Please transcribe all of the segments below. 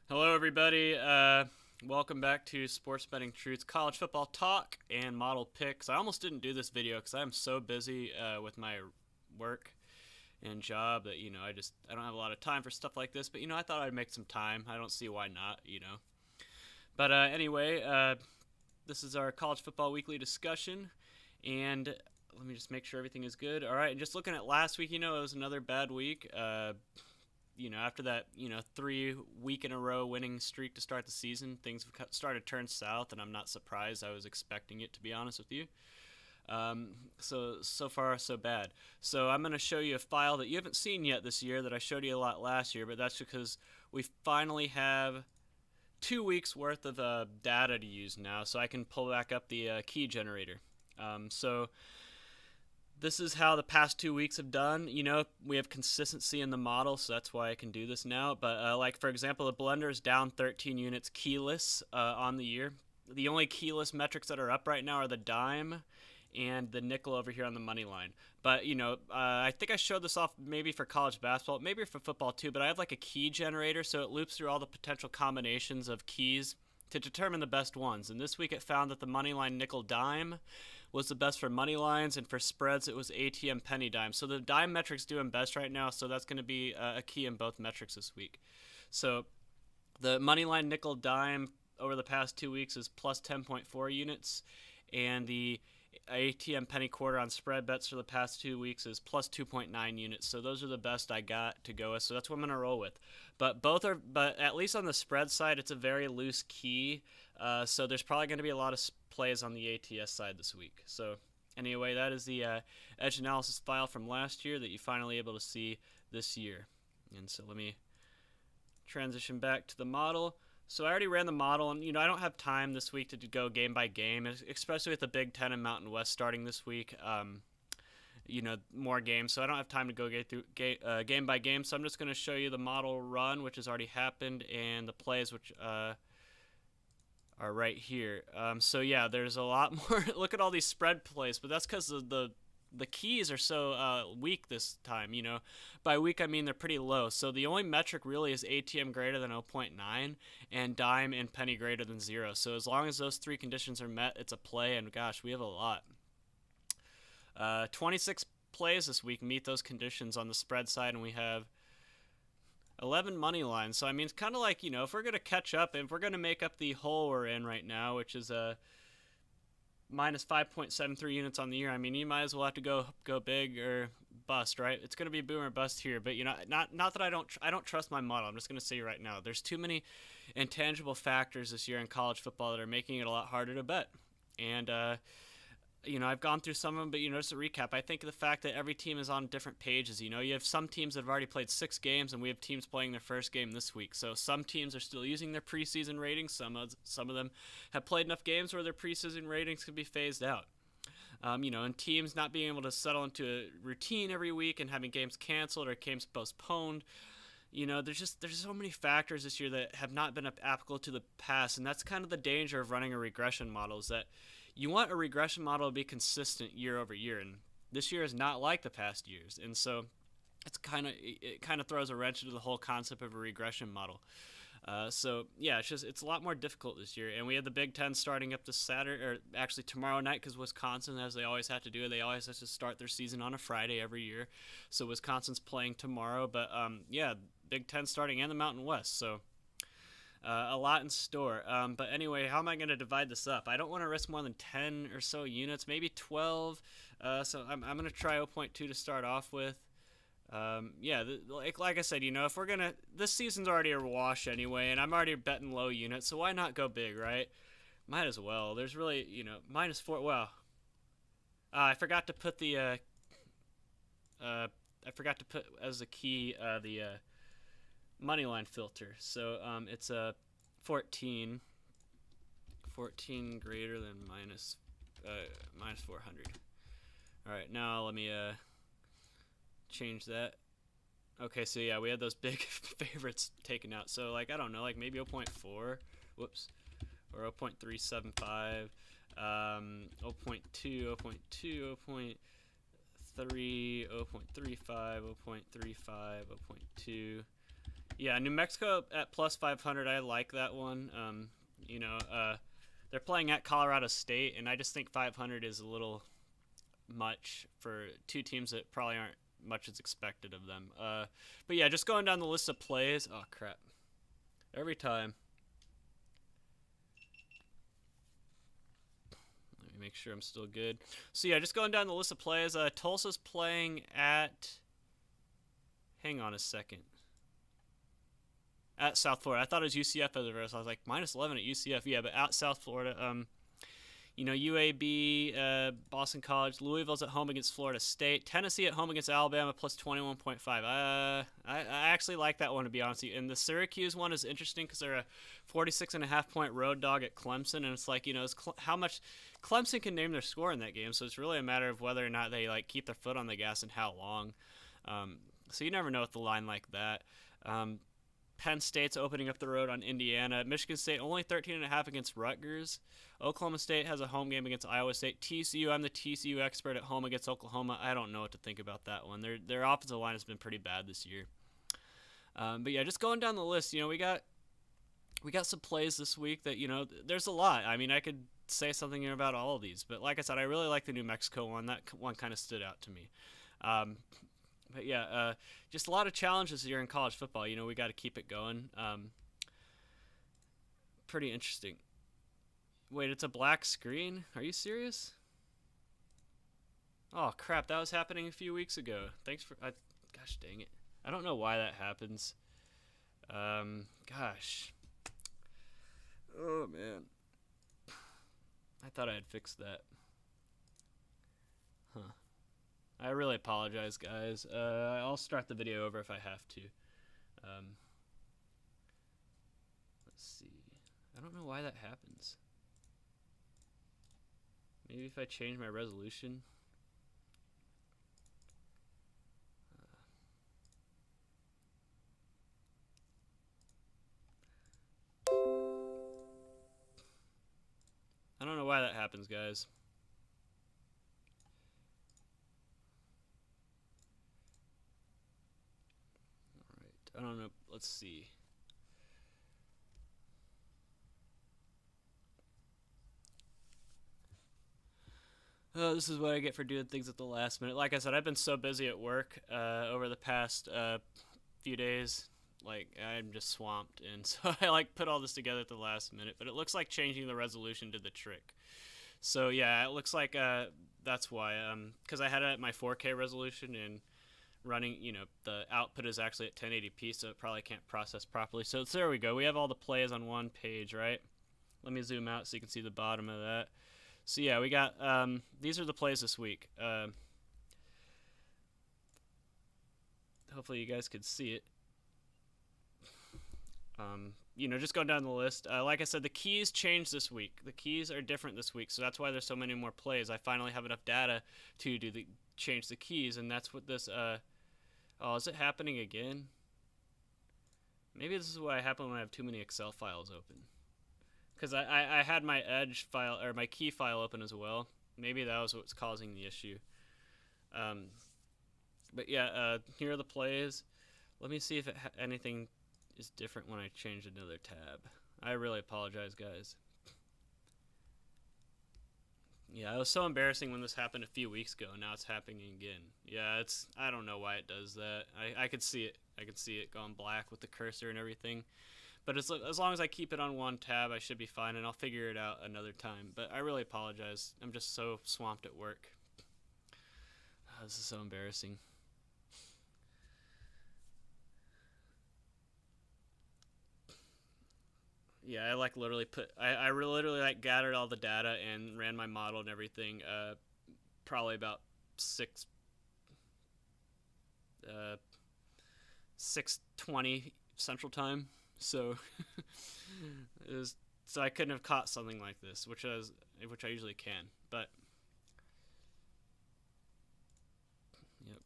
Hello, everybody. Welcome back to Sports Betting Truths, college football talk, and model picks. I almost didn't do this video because I'm so busy with my work and job that I don't have a lot of time for stuff like this. But I thought I'd make some time. I don't see why not. But anyway, this is our college football weekly discussion, and let me just make sure everything is good. All right, and just looking at last week, it was another bad week. After that, 3 week in a row winning streak to start the season, things have started to turn south, and I'm not surprised. I was expecting it, to be honest with you. So far, so bad. So I'm going to show you a file that you haven't seen yet this year that I showed you a lot last year, but that's because we finally have 2 weeks worth of data to use now, so I can pull back up the key generator. So this is how the past 2 weeks have done. We have consistency in the model, so that's why I can do this now. But like, for example, the blender is down 13 units keyless on the year. The only keyless metrics that are up right now are the dime and the nickel over here on the money line. But, I think I showed this off maybe for college basketball, maybe for football too, but I have like a key generator, so it loops through all the potential combinations of keys to determine the best ones. And this week it found that the moneyline nickel dime was the best for money lines, and for spreads it was ATM penny dime. So the dime metric's doing best right now, so that's going to be a key in both metrics this week. So the moneyline nickel dime over the past 2 weeks is plus 10.4 units, and the ATM penny quarter on spread bets for the past 2 weeks is plus 2.9 units. So those are the best I got to go with. So that's what I'm going to roll with. But at least on the spread side, it's a very loose key. So there's probably going to be a lot of plays on the ATS side this week. So anyway, that is the edge analysis file from last year that you're finally able to see this year. And so let me transition back to the model. So I already ran the model, and I don't have time this week to go game by game, especially with the Big Ten and Mountain West starting this week. More games, so I don't have time to go get through game by game. So I'm just going to show you the model run, which has already happened, and the plays, which are right here. So yeah, there's a lot more. Look at all these spread plays, but that's because the keys are so weak this time. By weak I mean they're pretty low. So the only metric really is ATM greater than 0.9 and dime and penny greater than 0. So as long as those three conditions are met, it's a play, and gosh, we have a lot. 26 plays this week meet those conditions on the spread side, and we have 11 money lines. So I mean, it's kind of like, if we're going to catch up, if we're going to make up the hole we're in right now, which is a minus 5.73 units on the year, I mean, you might as well have to go big or bust, right? It's going to be boom or bust here. But not that I don't trust my model. I'm just going to say right now, there's too many intangible factors this year in college football that are making it a lot harder to bet. And I've gone through some of them, but just a recap, I think the fact that every team is on different pages. You have some teams that have already played 6 games, and we have teams playing their first game this week. So some teams are still using their preseason ratings. Some of them have played enough games where their preseason ratings could be phased out. And teams not being able to settle into a routine every week and having games canceled or games postponed. There's so many factors this year that have not been applicable to the past, and that's kind of the danger of running a regression model, is that you want a regression model to be consistent year over year, and this year is not like the past years, and so it kind of throws a wrench into the whole concept of a regression model. It's a lot more difficult this year, and we have the Big Ten starting up this Saturday, or actually tomorrow night, because Wisconsin, as they always have to do, they always have to start their season on a Friday every year, so Wisconsin's playing tomorrow, but Big Ten starting and the Mountain West, so a lot in store. But anyway, how am I going to divide this up? I don't want to risk more than 10 or so units, maybe 12, so I'm going to try 0.2 to start off with. Like I said, if we're gonna, this season's already a wash anyway, and I'm already betting low units, so why not go big, right? Might as well. There's really, -4. Well, I forgot to put I forgot to put as a key the Moneyline Filter. So it's a 14 greater than minus 400. All right, now let me change that. Okay, so yeah, we had those big favorites taken out. So I don't know, maybe 0.4, whoops, or 0.375, 0.2, 0.2, 0.3, 0.35, 0.35, 0.2, Yeah, New Mexico at plus 500. I like that one. You know, they're playing at Colorado State, and I just think 500 is a little much for two teams that probably aren't much as expected of them. But yeah, just going down the list of plays. Oh crap! Every time. Let me make sure I'm still good. So yeah, just going down the list of plays. Tulsa's playing at. Hang on a second. At South Florida. I thought it was UCF as a verse. I was like, minus 11 at UCF. Yeah, but at South Florida. You know, UAB, Boston College, Louisville's at home against Florida State, Tennessee at home against Alabama plus 21.5. I actually like that one, to be honest with you. And the Syracuse one is interesting because they're a 46.5-point road dog at Clemson, and it's like, you know, how much Clemson can name their score in that game, so it's really a matter of whether or not they like keep their foot on the gas and how long. So you never know with the line like that. Penn State's opening up the road on Indiana. Michigan State only 13.5 against Rutgers. Oklahoma State has a home game against Iowa State. TCU, I'm the TCU expert, at home against Oklahoma. I don't know what to think about that one. Their offensive line has been pretty bad this year. But yeah, just going down the list, you know, we got some plays this week that, you know, there's a lot. I mean, I could say something about all of these, but like I said, I really like the New Mexico one. That one kind of stood out to me. But yeah, just a lot of challenges here in college football. You know, we got to keep it going. Pretty interesting. Wait, it's a black screen? Are you serious? Oh, crap. That was happening a few weeks ago. Thanks for... gosh dang it. I don't know why that happens. Gosh. Oh, man. I thought I had fixed that. Huh. I really apologize, guys. I'll start the video over if I have to. Let's see. I don't know why that happens. Maybe if I change my resolution. I don't know why that happens, guys. I don't know. Let's see. Oh, this is what I get for doing things at the last minute. Like I said, I've been so busy at work over the past few days. Like, I'm just swamped, and so I like put all this together at the last minute. But it looks like changing the resolution did the trick. So yeah, it looks like that's why. Because I had it at my 4K resolution, and running, you know, the output is actually at 1080p, so it probably can't process properly. So there we go. We have all the plays on one page, right? Let me zoom out so you can see the bottom of that. So yeah, we got these are the plays this week. Hopefully you guys could see it. You know, just going down the list. Like I said, the keys changed this week. The keys are different this week, so that's why there's so many more plays. I finally have enough data to change the keys, and that's what this. Oh, is it happening again? Maybe this is what happens when I have too many Excel files open. Because I had my Edge file, or my key file open as well. Maybe that was what's causing the issue. But yeah, here are the plays. Let me see if anything is different when I change another tab. I really apologize, guys. Yeah, it was so embarrassing when this happened a few weeks ago, and now it's happening again. Yeah, I don't know why it does that. I could see it. I could see it going black with the cursor and everything. But as long as I keep it on one tab, I should be fine, and I'll figure it out another time. But I really apologize. I'm just so swamped at work. Oh, this is so embarrassing. Yeah, I like literally I literally like gathered all the data and ran my model and everything. Probably about 6:20 Central Time. So so I couldn't have caught something like this, which I usually can. But yep.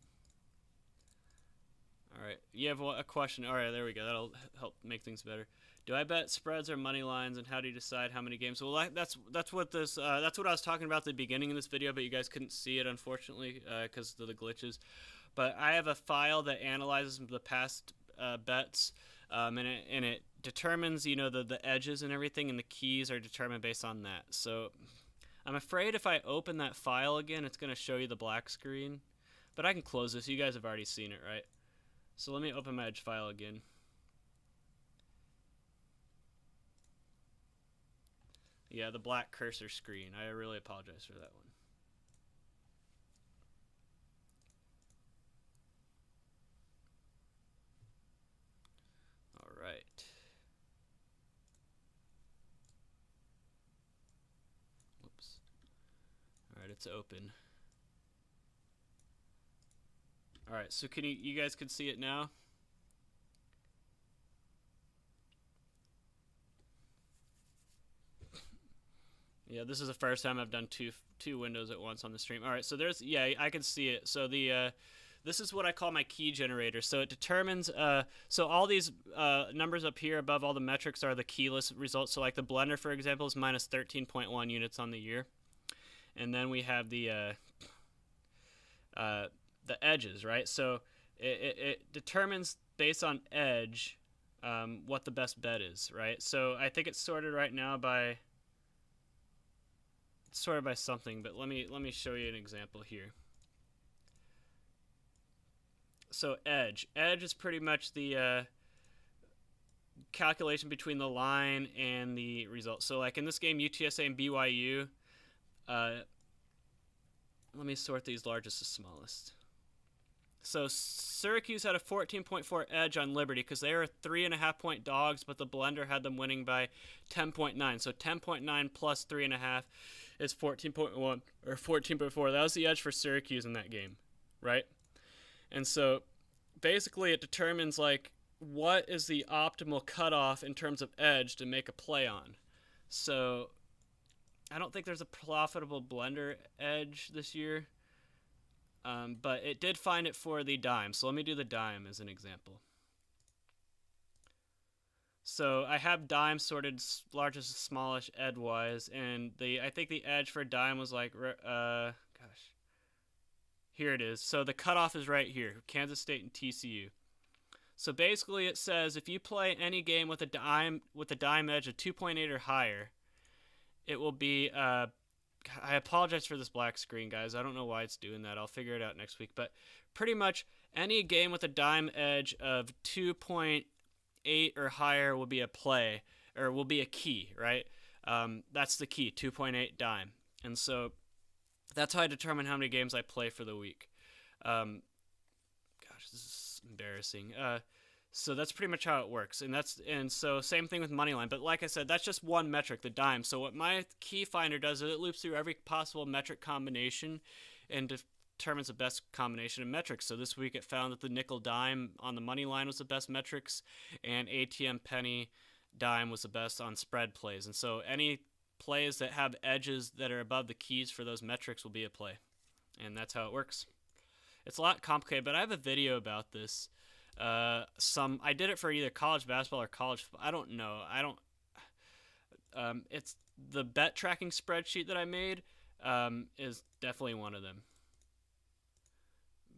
All right, you have a question. All right, there we go. That'll help make things better. Do I bet spreads or money lines, and how do you decide how many games? Well, that's what this that's what I was talking about at the beginning of this video, but you guys couldn't see it, unfortunately, because of the glitches. But I have a file that analyzes the past bets and it determines, the edges and everything, and the keys are determined based on that. So I'm afraid if I open that file again, it's going to show you the black screen. But I can close this. You guys have already seen it, right? So let me open my edge file again. Yeah, the black cursor screen. I really apologize for that one. All right. Whoops. All right, it's open. All right, so you guys can see it now? Yeah, this is the first time I've done two windows at once on the stream. All right, so I can see it. So this is what I call my key generator. So it determines, so all these numbers up here above all the metrics are the keyless results. So like the blender, for example, is minus 13.1 units on the year. And then we have the edges, right? So it determines based on edge what the best bet is, right? So I think it's sorted right now by something, but let me show you an example here. So edge is pretty much the calculation between the line and the result. So like in this game, UTSA and BYU, let me sort these largest to smallest. So Syracuse had a 14.4 edge on Liberty because they were 3.5 point dogs, but the blender had them winning by 10.9. So 10.9 plus 3.5 is 14.1 or 14.4. That was the edge for Syracuse in that game, right? And so basically it determines like what is the optimal cutoff in terms of edge to make a play on. So I don't think there's a profitable blender edge this year, but it did find it for the dime. So let me do the dime as an example. So I have dime sorted largest to smallest edge-wise, and I think the edge for dime was like, here it is. So the cutoff is right here, Kansas State and TCU. So basically it says if you play any game with a dime edge of 2.8 or higher, it will be, I apologize for this black screen, guys. I don't know why it's doing that. I'll figure it out next week. But pretty much any game with a dime edge of 2.8 or higher will be a play, or will be a key, right? That's the key, 2.8 dime. And so that's how I determine how many games I play for the week. Gosh, this is embarrassing. So that's pretty much how it works. And so same thing with Moneyline. But like I said, that's just one metric, the dime. So what my key finder does is it loops through every possible metric combination and determines the best combination of metrics. So this week it found that the nickel dime on the Moneyline was the best metrics, and ATM penny dime was the best on spread plays. And so any plays that have edges that are above the keys for those metrics will be a play. And that's how it works. It's a lot complicated, but I have a video about this. I did it for either college basketball or college football. I don't know. It's the bet tracking spreadsheet that I made is definitely one of them.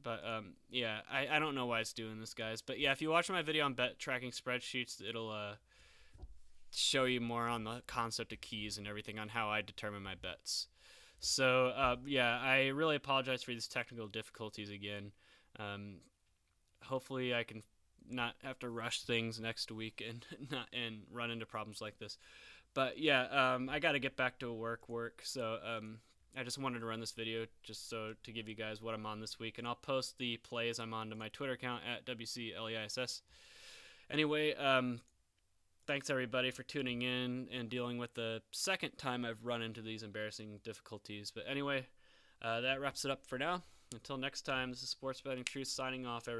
But yeah, I don't know why it's doing this, guys. But yeah, if you watch my video on bet tracking spreadsheets, it'll show you more on the concept of keys and everything on how I determine my bets. So yeah, I really apologize for these technical difficulties again. Hopefully I can not have to rush things next week and run into problems like this. But yeah, I got to get back to work. So I just wanted to run this video just to give you guys what I'm on this week, and I'll post the plays I'm on to my Twitter account at WCLEISS. Anyway, thanks everybody for tuning in and dealing with the second time I've run into these embarrassing difficulties. But anyway, that wraps it up for now. Until next time, this is Sports Betting Truth signing off, everybody.